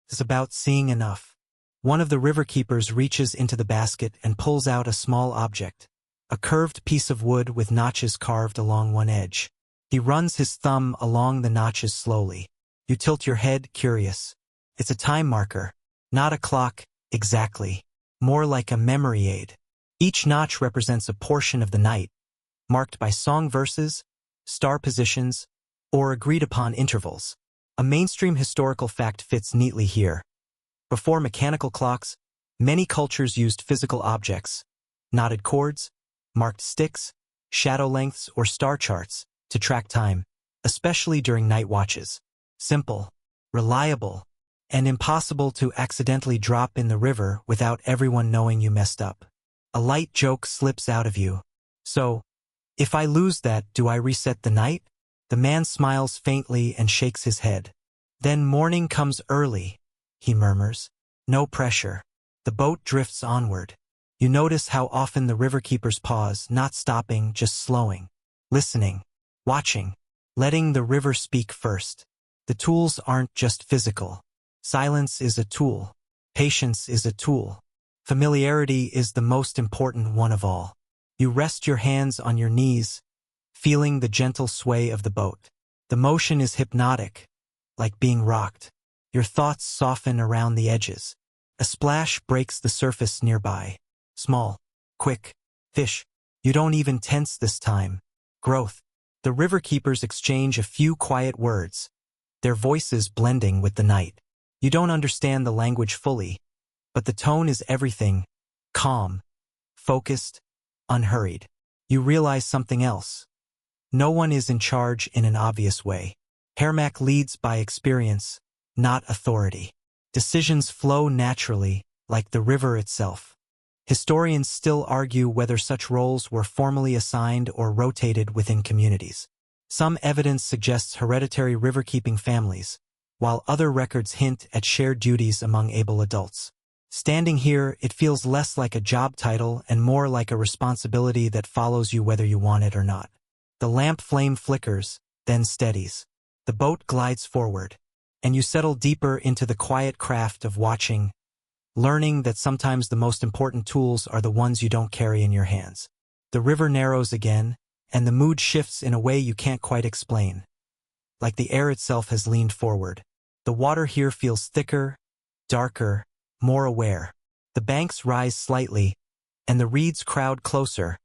It's about seeing enough. One of the riverkeepers reaches into the basket and pulls out a small object, a curved piece of wood with notches carved along one edge. He runs his thumb along the notches slowly. You tilt your head, curious. It's a time marker, not a clock, exactly. More like a memory aid. Each notch represents a portion of the night, marked by song verses, star positions, or agreed-upon intervals. A mainstream historical fact fits neatly here. Before mechanical clocks, many cultures used physical objects, knotted cords, marked sticks, shadow lengths, or star charts to track time, especially during night watches. Simple, reliable, and impossible to accidentally drop in the river without everyone knowing you messed up. A light joke slips out of you. So, if I lose that, do I reset the night? The man smiles faintly and shakes his head. Then morning comes early, he murmurs. No pressure. The boat drifts onward. You notice how often the riverkeepers pause, not stopping, just slowing, listening, watching, letting the river speak first. The tools aren't just physical. Silence is a tool. Patience is a tool. Familiarity is the most important one of all. You rest your hands on your knees, feeling the gentle sway of the boat. The motion is hypnotic, like being rocked. Your thoughts soften around the edges. A splash breaks the surface nearby. Small, quick, fish. You don't even tense this time. Growth. The riverkeepers exchange a few quiet words, their voices blending with the night. You don't understand the language fully, but the tone is everything. Calm, focused, unhurried. You realize something else. No one is in charge in an obvious way. Hermack leads by experience, not authority. Decisions flow naturally, like the river itself. Historians still argue whether such roles were formally assigned or rotated within communities. Some evidence suggests hereditary riverkeeping families, while other records hint at shared duties among able adults. Standing here, it feels less like a job title and more like a responsibility that follows you whether you want it or not. The lamp flame flickers, then steadies. The boat glides forward, and you settle deeper into the quiet craft of watching, learning that sometimes the most important tools are the ones you don't carry in your hands. The river narrows again, and the mood shifts in a way you can't quite explain. Like the air itself has leaned forward. The water here feels thicker, darker, more aware. The banks rise slightly, and the reeds crowd closer,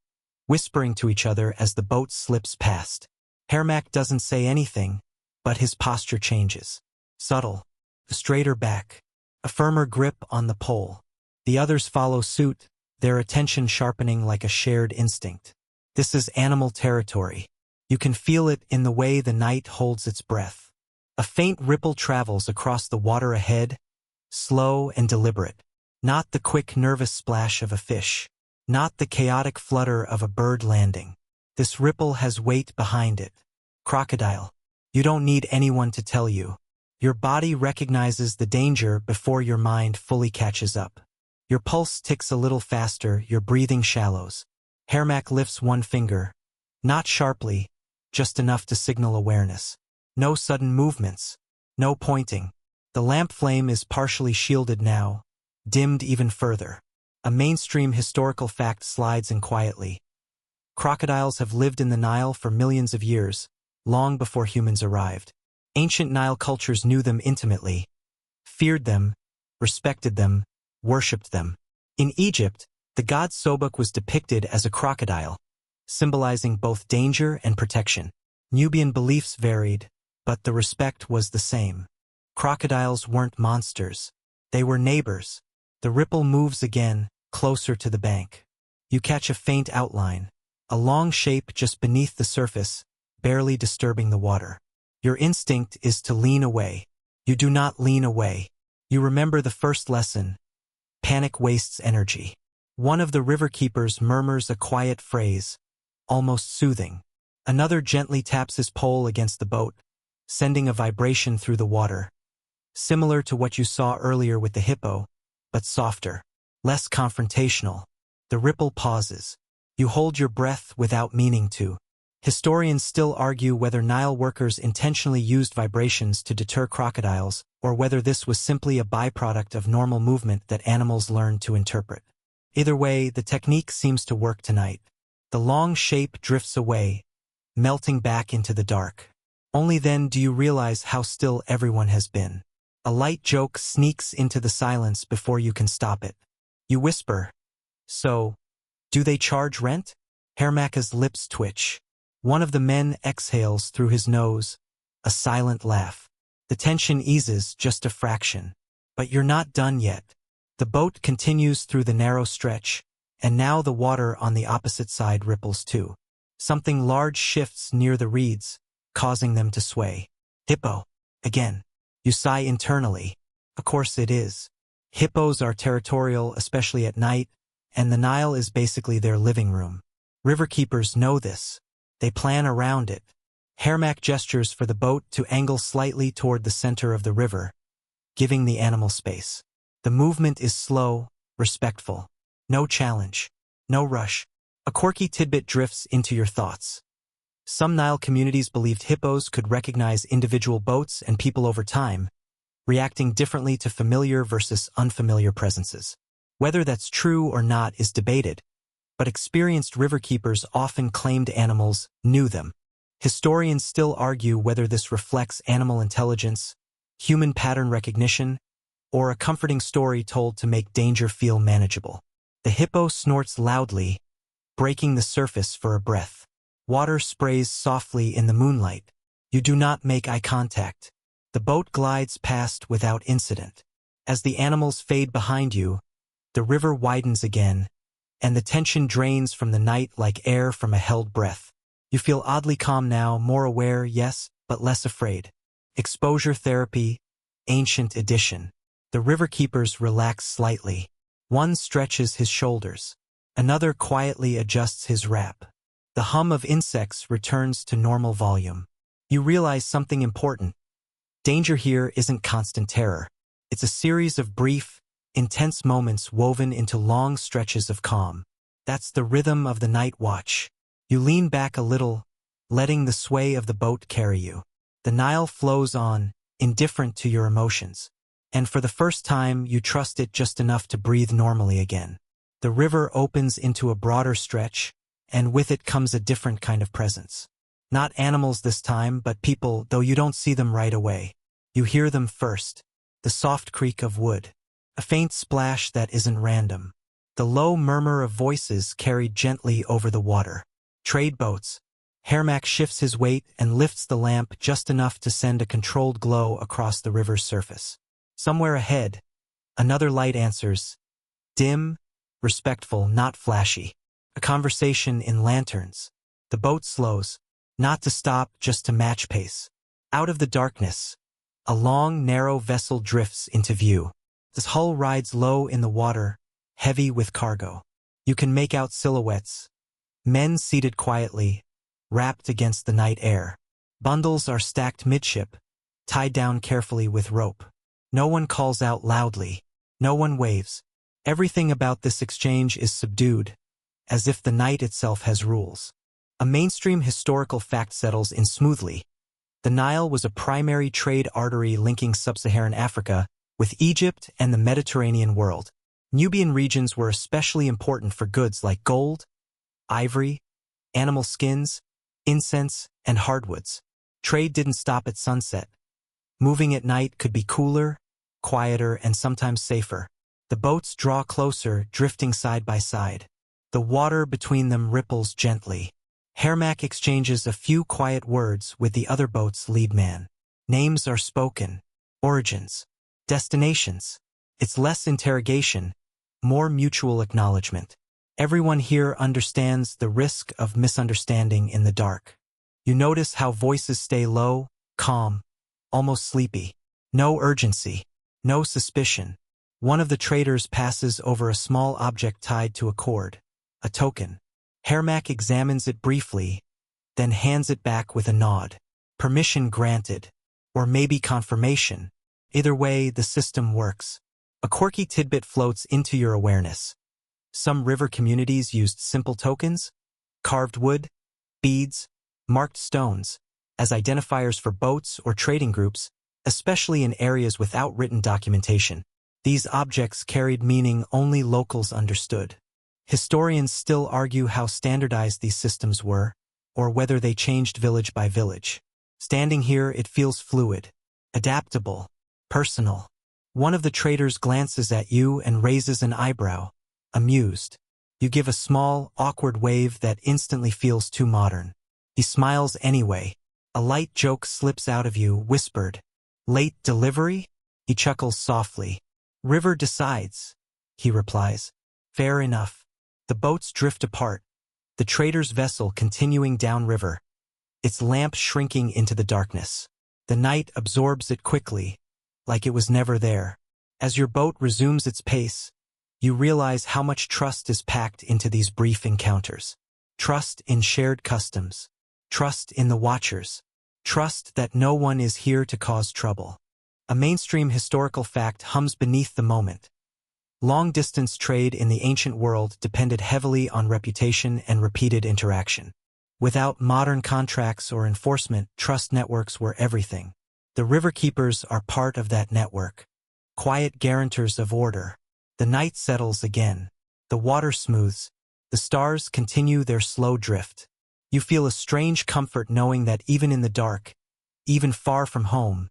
whispering to each other as the boat slips past. Hermack doesn't say anything, but his posture changes. Subtle, a straighter back, a firmer grip on the pole. The others follow suit, their attention sharpening like a shared instinct. This is animal territory. You can feel it in the way the night holds its breath. A faint ripple travels across the water ahead, slow and deliberate. Not the quick, nervous splash of a fish. Not the chaotic flutter of a bird landing. This ripple has weight behind it. Crocodile. You don't need anyone to tell you. Your body recognizes the danger before your mind fully catches up. Your pulse ticks a little faster, your breathing shallows. Hermack lifts one finger. Not sharply, just enough to signal awareness. No sudden movements. No pointing. The lamp flame is partially shielded now, dimmed even further. A mainstream historical fact slides in quietly. Crocodiles have lived in the Nile for millions of years, long before humans arrived. Ancient Nile cultures knew them intimately, feared them, respected them, worshipped them. In Egypt, the god Sobek was depicted as a crocodile, symbolizing both danger and protection. Nubian beliefs varied, but the respect was the same. Crocodiles weren't monsters. They were neighbors. The ripple moves again, closer to the bank. You catch a faint outline, a long shape just beneath the surface, barely disturbing the water. Your instinct is to lean away. You do not lean away. You remember the first lesson. Panic wastes energy. One of the riverkeepers murmurs a quiet phrase, almost soothing. Another gently taps his pole against the boat, sending a vibration through the water. Similar to what you saw earlier with the hippo, but softer, less confrontational. The ripple pauses. You hold your breath without meaning to. Historians still argue whether Nile workers intentionally used vibrations to deter crocodiles, or whether this was simply a byproduct of normal movement that animals learned to interpret. Either way, the technique seems to work tonight. The long shape drifts away, melting back into the dark. Only then do you realize how still everyone has been. A light joke sneaks into the silence before you can stop it. You whisper, "So, do they charge rent?" Hermaka's lips twitch. One of the men exhales through his nose, a silent laugh. The tension eases just a fraction. But you're not done yet. The boat continues through the narrow stretch, and now the water on the opposite side ripples too. Something large shifts near the reeds, causing them to sway. Hippo. Again. You sigh internally. Of course it is. Hippos are territorial, especially at night, and the Nile is basically their living room. Riverkeepers know this. They plan around it. Hermak gestures for the boat to angle slightly toward the center of the river, giving the animal space. The movement is slow, respectful. No challenge. No rush. A quirky tidbit drifts into your thoughts. Some Nile communities believed hippos could recognize individual boats and people over time, reacting differently to familiar versus unfamiliar presences. Whether that's true or not is debated, but experienced riverkeepers often claimed animals knew them. Historians still argue whether this reflects animal intelligence, human pattern recognition, or a comforting story told to make danger feel manageable. The hippo snorts loudly, breaking the surface for a breath. Water sprays softly in the moonlight. You do not make eye contact. The boat glides past without incident. As the animals fade behind you, the river widens again, and the tension drains from the night like air from a held breath. You feel oddly calm now, more aware, yes, but less afraid. Exposure therapy, ancient edition. The riverkeepers relax slightly. One stretches his shoulders. Another quietly adjusts his wrap. The hum of insects returns to normal volume. You realize something important. Danger here isn't constant terror. It's a series of brief, intense moments woven into long stretches of calm. That's the rhythm of the night watch. You lean back a little, letting the sway of the boat carry you. The Nile flows on, indifferent to your emotions. And for the first time, you trust it just enough to breathe normally again. The river opens into a broader stretch, and with it comes a different kind of presence. Not animals this time, but people, though you don't see them right away. You hear them first. The soft creak of wood. A faint splash that isn't random. The low murmur of voices carried gently over the water. Trade boats. Hermak shifts his weight and lifts the lamp just enough to send a controlled glow across the river's surface. Somewhere ahead, another light answers. Dim, respectful, not flashy. A conversation in lanterns. The boat slows, not to stop, just to match pace. Out of the darkness, a long, narrow vessel drifts into view. Its hull rides low in the water, heavy with cargo. You can make out silhouettes. Men seated quietly, wrapped against the night air. Bundles are stacked midship, tied down carefully with rope. No one calls out loudly. No one waves. Everything about this exchange is subdued, as if the night itself has rules. A mainstream historical fact settles in smoothly. The Nile was a primary trade artery linking sub-Saharan Africa with Egypt and the Mediterranean world. Nubian regions were especially important for goods like gold, ivory, animal skins, incense, and hardwoods. Trade didn't stop at sunset. Moving at night could be cooler, quieter, and sometimes safer. The boats draw closer, drifting side by side. The water between them ripples gently. Hermak exchanges a few quiet words with the other boat's lead man. Names are spoken. Origins. Destinations. It's less interrogation, more mutual acknowledgement. Everyone here understands the risk of misunderstanding in the dark. You notice how voices stay low, calm, almost sleepy. No urgency. No suspicion. One of the traders passes over a small object tied to a cord. A token. Hermak examines it briefly, then hands it back with a nod. Permission granted. Or maybe confirmation. Either way, the system works. A quirky tidbit floats into your awareness. Some river communities used simple tokens, carved wood, beads, marked stones, as identifiers for boats or trading groups, especially in areas without written documentation. These objects carried meaning only locals understood. Historians still argue how standardized these systems were, or whether they changed village by village. Standing here, it feels fluid, adaptable, personal. One of the traders glances at you and raises an eyebrow, amused. You give a small, awkward wave that instantly feels too modern. He smiles anyway. A light joke slips out of you, whispered. Late delivery? He chuckles softly. River decides, he replies. Fair enough. The boats drift apart, the trader's vessel continuing downriver, its lamp shrinking into the darkness. The night absorbs it quickly, like it was never there. As your boat resumes its pace, you realize how much trust is packed into these brief encounters. Trust in shared customs, trust in the watchers, trust that no one is here to cause trouble. A mainstream historical fact hums beneath the moment. Long-distance trade in the ancient world depended heavily on reputation and repeated interaction. Without modern contracts or enforcement, trust networks were everything. The riverkeepers are part of that network. Quiet guarantors of order. The night settles again. The water smooths. The stars continue their slow drift. You feel a strange comfort knowing that even in the dark, even far from home,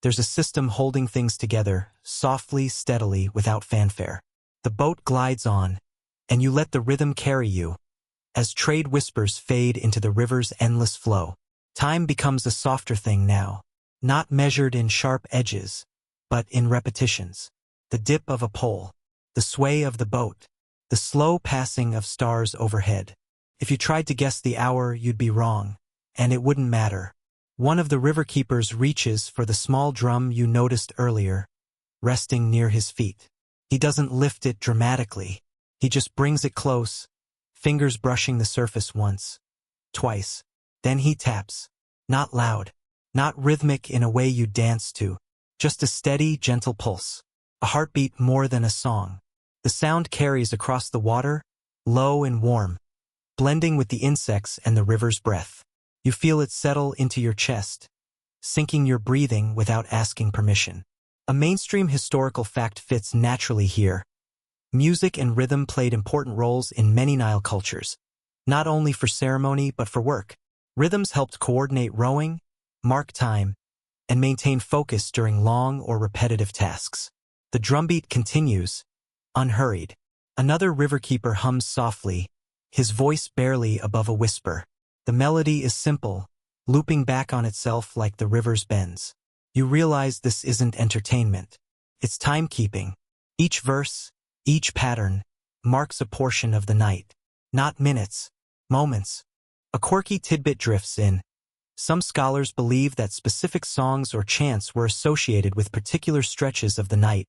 there's a system holding things together, softly, steadily, without fanfare. The boat glides on, and you let the rhythm carry you. As trade whispers fade into the river's endless flow, time becomes a softer thing now, not measured in sharp edges, but in repetitions. The dip of a pole, the sway of the boat, the slow passing of stars overhead. If you tried to guess the hour, you'd be wrong, and it wouldn't matter. One of the riverkeepers reaches for the small drum you noticed earlier, resting near his feet. He doesn't lift it dramatically. He just brings it close, fingers brushing the surface once, twice. Then he taps. Not loud, not rhythmic in a way you dance to, just a steady, gentle pulse. A heartbeat more than a song. The sound carries across the water, low and warm, blending with the insects and the river's breath. You feel it settle into your chest, sinking your breathing without asking permission. A mainstream historical fact fits naturally here. Music and rhythm played important roles in many Nile cultures, not only for ceremony but for work. Rhythms helped coordinate rowing, mark time, and maintain focus during long or repetitive tasks. The drumbeat continues, unhurried. Another riverkeeper hums softly, his voice barely above a whisper. The melody is simple, looping back on itself like the river's bends. You realize this isn't entertainment. It's timekeeping. Each verse, each pattern, marks a portion of the night. Not minutes, moments. A quirky tidbit drifts in. Some scholars believe that specific songs or chants were associated with particular stretches of the night,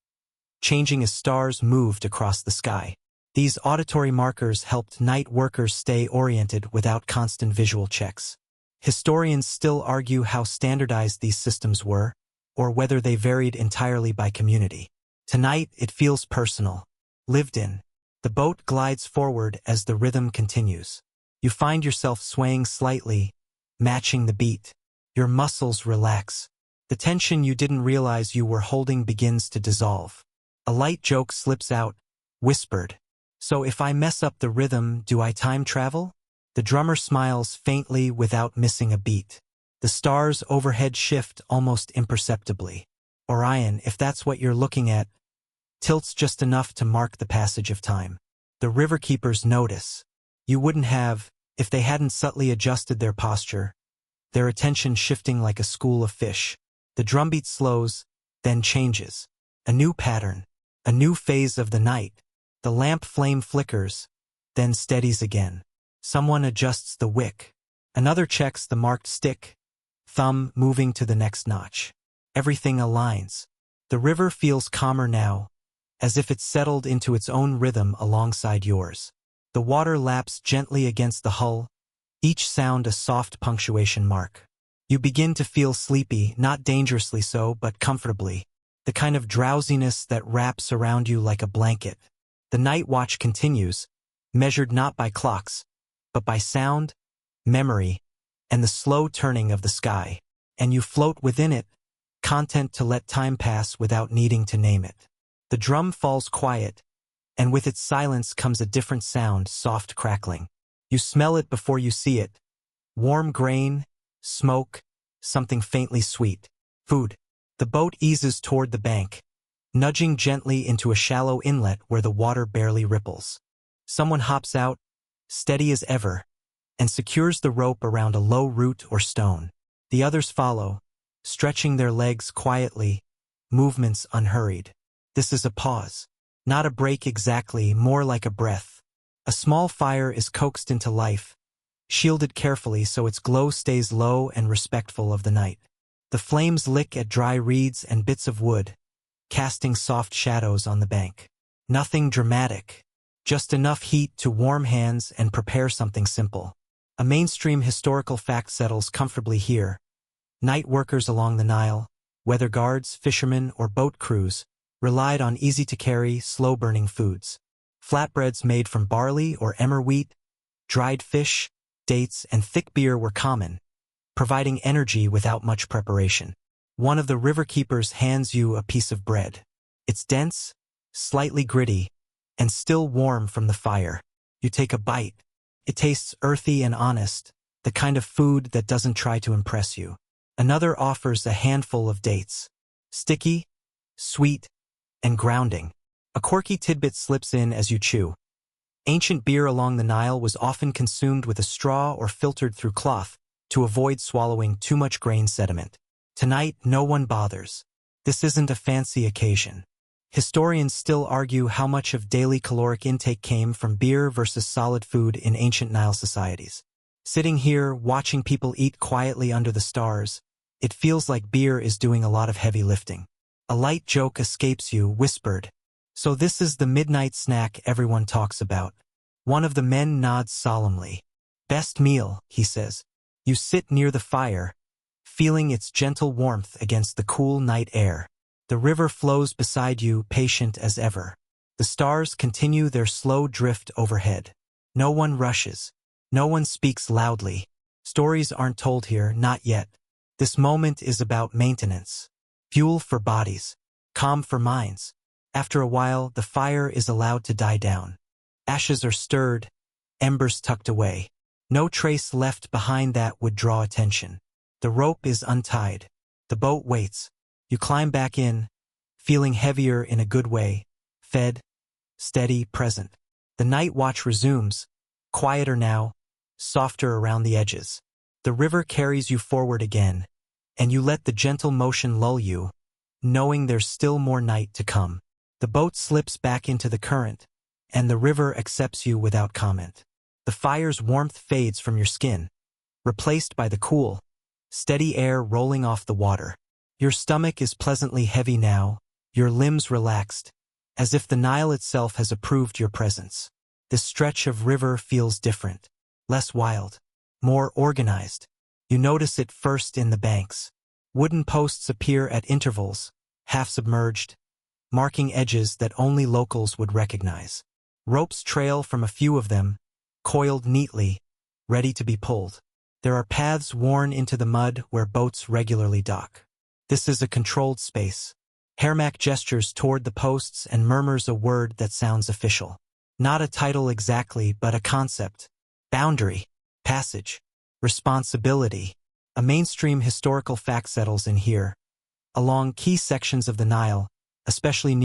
changing as stars moved across the sky. These auditory markers helped night workers stay oriented without constant visual checks. Historians still argue how standardized these systems were, or whether they varied entirely by community. Tonight, it feels personal, lived in. The boat glides forward as the rhythm continues. You find yourself swaying slightly, matching the beat. Your muscles relax. The tension you didn't realize you were holding begins to dissolve. A light joke slips out, whispered. So if I mess up the rhythm, do I time travel? The drummer smiles faintly without missing a beat. The stars overhead shift almost imperceptibly. Orion, if that's what you're looking at, tilts just enough to mark the passage of time. The riverkeepers notice. You wouldn't have, if they hadn't subtly adjusted their posture, their attention shifting like a school of fish. The drumbeat slows, then changes. A new pattern, a new phase of the night. The lamp flame flickers, then steadies again. Someone adjusts the wick. Another checks the marked stick, thumb moving to the next notch. Everything aligns. The river feels calmer now, as if it settled into its own rhythm alongside yours. The water laps gently against the hull, each sound a soft punctuation mark. You begin to feel sleepy, not dangerously so, but comfortably. The kind of drowsiness that wraps around you like a blanket. The night watch continues, measured not by clocks, but by sound, memory, and the slow turning of the sky. And you float within it, content to let time pass without needing to name it. The drum falls quiet, and with its silence comes a different sound, soft crackling. You smell it before you see it. Warm grain, smoke, something faintly sweet. Food. The boat eases toward the bank, nudging gently into a shallow inlet where the water barely ripples. Someone hops out, steady as ever, and secures the rope around a low root or stone. The others follow, stretching their legs quietly, movements unhurried. This is a pause. Not a break exactly, more like a breath. A small fire is coaxed into life, shielded carefully so its glow stays low and respectful of the night. The flames lick at dry reeds and bits of wood, casting soft shadows on the bank. Nothing dramatic, just enough heat to warm hands and prepare something simple. A mainstream historical fact settles comfortably here. Night workers along the Nile, weather guards, fishermen, or boat crews, relied on easy-to-carry, slow-burning foods. Flatbreads made from barley or emmer wheat, dried fish, dates, and thick beer were common, providing energy without much preparation. One of the riverkeepers hands you a piece of bread. It's dense, slightly gritty, and still warm from the fire. You take a bite. It tastes earthy and honest, the kind of food that doesn't try to impress you. Another offers a handful of dates. Sticky, sweet, and grounding. A quirky tidbit slips in as you chew. Ancient beer along the Nile was often consumed with a straw or filtered through cloth to avoid swallowing too much grain sediment. Tonight, no one bothers. This isn't a fancy occasion. Historians still argue how much of daily caloric intake came from beer versus solid food in ancient Nile societies. Sitting here, watching people eat quietly under the stars, it feels like beer is doing a lot of heavy lifting. A light joke escapes you, whispered. So this is the midnight snack everyone talks about. One of the men nods solemnly. Best meal, he says. You sit near the fire, feeling its gentle warmth against the cool night air. The river flows beside you, patient as ever. The stars continue their slow drift overhead. No one rushes. No one speaks loudly. Stories aren't told here, not yet. This moment is about maintenance. Fuel for bodies. Calm for minds. After a while, the fire is allowed to die down. Ashes are stirred, embers tucked away. No trace left behind that would draw attention. The rope is untied. The boat waits. You climb back in, feeling heavier in a good way, fed, steady, present. The night watch resumes, quieter now, softer around the edges. The river carries you forward again, and you let the gentle motion lull you, knowing there's still more night to come. The boat slips back into the current, and the river accepts you without comment. The fire's warmth fades from your skin, replaced by the cool, steady air rolling off the water. Your stomach is pleasantly heavy now, your limbs relaxed, as if the Nile itself has approved your presence. This stretch of river feels different, less wild, more organized. You notice it first in the banks. Wooden posts appear at intervals, half submerged, marking edges that only locals would recognize. Ropes trail from a few of them, coiled neatly, ready to be pulled. There are paths worn into the mud where boats regularly dock. This is a controlled space. Hermac gestures toward the posts and murmurs a word that sounds official. Not a title exactly, but a concept. Boundary, passage, responsibility. A mainstream historical fact settles in here. Along key sections of the Nile, especially